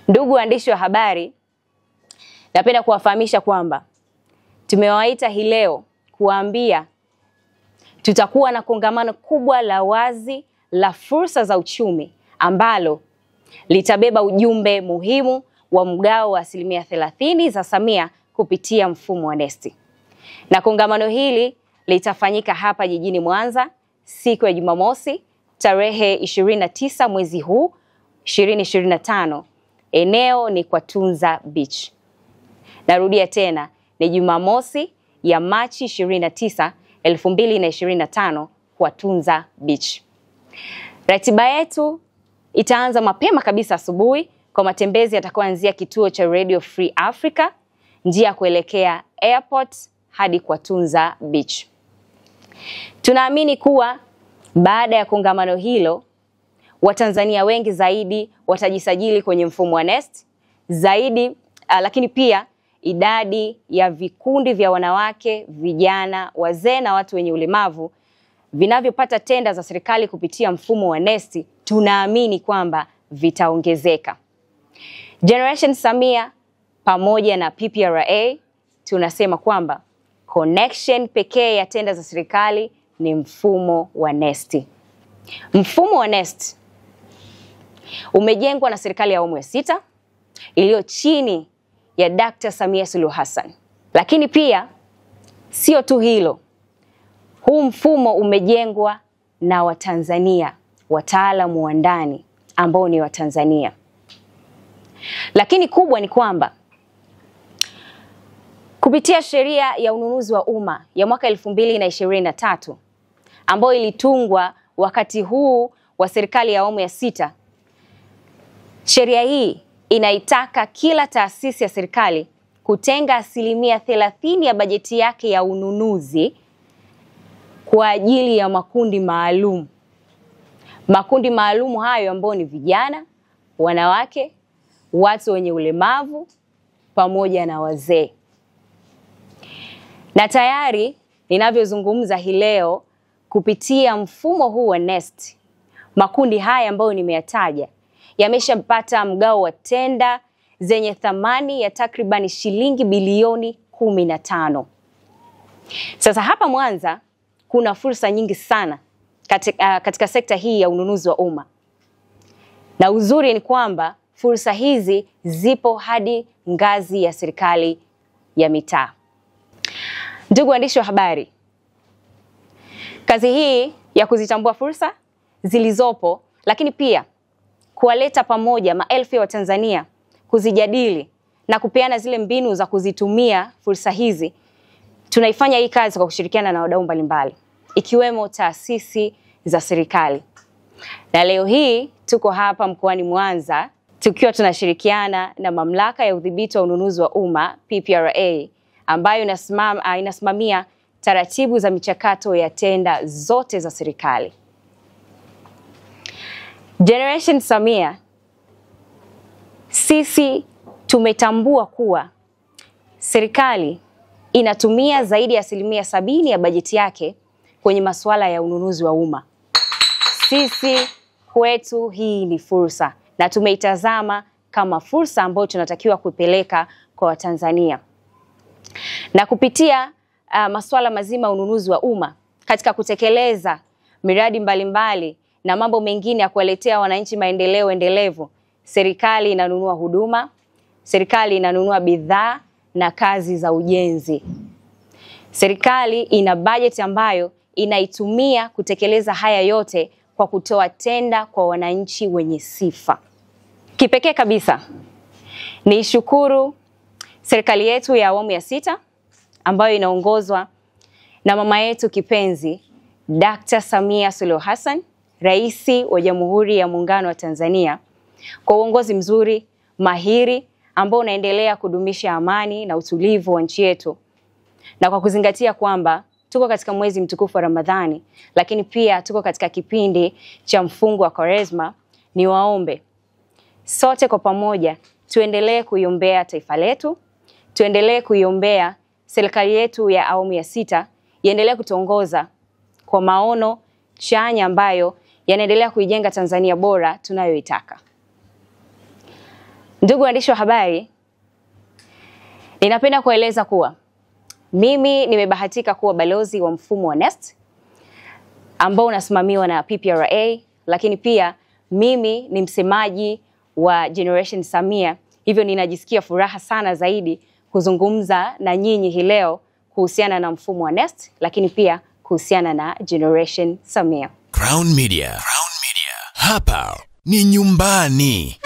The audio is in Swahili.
Ndugu waandishi wa habari, napenda kuwafahamisha kwamba tumewaita hii leo kuambia tutakuwa na kongamano kubwa la wazi la fursa za uchumi ambalo litabeba ujumbe muhimu wa mgao wa 30% za Samia kupitia mfumo wa NeST. Na kongamano hili litafanyika hapa jijini Mwanza siku ya Jumamosi tarehe 29 mwezi huu 2025. Eneo ni kwa Tunza Beach. Narudia tena, ni Jumamosi ya Machi 29, 2025 kwa Tunza Beach. Ratiba yetu itaanza mapema kabisa asubuhi kwa matembezi yatakayoanzia kituo cha Radio Free Africa, njia kuelekea airport hadi kwa Tunza Beach. Tunaamini kuwa baada ya kongamano hilo Watanzania wengi zaidi watajisajili kwenye mfumo wa NeST zaidi, lakini pia idadi ya vikundi vya wanawake, vijana, wazee na watu wenye ulemavu vinavyopata tenda za serikali kupitia mfumo wa NeST tunaamini kwamba vitaongezeka. Generation Samia pamoja na PPRA tunasema kwamba connection pekee ya tenda za serikali ni mfumo wa NeST. Mfumo wa NeST umejengwa na serikali ya awamu ya 6 iliyo chini ya Dr. Samia Suluhu Hassan. Lakini pia sio tu hilo, huu mfumo umejengwa na Watanzania, wataalamu wa ndani ambao ni Watanzania. Lakini kubwa ni kwamba kupitia sheria ya ununuzi wa umma ya mwaka 2023 ambayo ilitungwa wakati huu wa serikali ya awamu ya 6, sheria hii inaitaka kila taasisi ya serikali kutenga 30% ya bajeti yake ya ununuzi kwa ajili ya makundi maalum. Makundi maalum hayo ambao ni vijana, wanawake, watu wenye ulemavu pamoja na wazee. Na tayari ninavyozungumza hii leo kupitia mfumo huu wa NeST, makundi haya ambayo nimeyataja yameshapata mgao wa tenda zenye thamani ya takriban shilingi bilioni 15. Sasa hapa Mwanza kuna fursa nyingi sana katika sekta hii ya ununuzi wa umma. Na uzuri ni kwamba fursa hizi zipo hadi ngazi ya serikali ya mitaa. Ndugu waandishi wa habari, kazi hii ya kuzitambua fursa zilizopo, lakini pia kuwaleta pamoja maelfu ya Watanzania kuzijadili na kupeana zile mbinu za kuzitumia fursa hizi, tunaifanya hii kazi kwa kushirikiana na wadau mbalimbali ikiwemo taasisi za serikali. Na leo hii tuko hapa mkoani Mwanza tukiwa tunashirikiana na Mamlaka ya Udhibiti wa Ununuzi wa Umma PPRA ambayo inasimamia taratibu za michakato ya tenda zote za serikali. Generation Samia, sisi tumetambua kuwa serikali inatumia zaidi ya 70% ya bajeti yake kwenye masuala ya ununuzi wa umma. Sisi kwetu hii ni fursa na tumeitazama kama fursa ambayo tunatakiwa kupeleka kwa Watanzania. Na kupitia masuala mazima ya ununuzi wa umma katika kutekeleza miradi mbalimbali na mambo mengine ya kuwaletea wananchi maendeleo endelevu, serikali inanunua huduma, serikali inanunua bidhaa na kazi za ujenzi. Serikali ina bajeti ambayo inaitumia kutekeleza haya yote kwa kutoa tenda kwa wananchi wenye sifa. Kipekee kabisa ni shukuru serikali yetu ya awamu ya 6 ambayo inaongozwa na mama yetu kipenzi Dr. Samia Suluhu Hassan, Rais wa Jamhuri ya Muungano wa Tanzania, kwa uongozi mzuri, mahiri ambao unaendelea kudumisha amani na utulivu wa nchi yetu. Na kwa kuzingatia kwamba tuko katika mwezi mtukufu wa Ramadhani, lakini pia tuko katika kipindi cha mfungo wa Kwaresma, ni waombe sote kwa pamoja tuendelee kuiombea taifa letu, tuendelee kuiombea serikali yetu ya awamu ya 6 iendelee kutuongoza kwa maono chanya ambayo yanaendelea kuijenga Tanzania bora tunayoitaka. Ndugu waandishi wa habari, ninapenda kueleza kuwa mimi nimebahatika kuwa balozi wa mfumo wa NeST ambao unasimamiwa na PPRA, lakini pia mimi ni msemaji wa Generation Samia. Hivyo ninajisikia furaha sana zaidi kuzungumza na nyinyi hii leo kuhusiana na mfumo wa NeST, lakini pia kuhusiana na Generation Samia. Crown Media. Hapa ni nyumbani.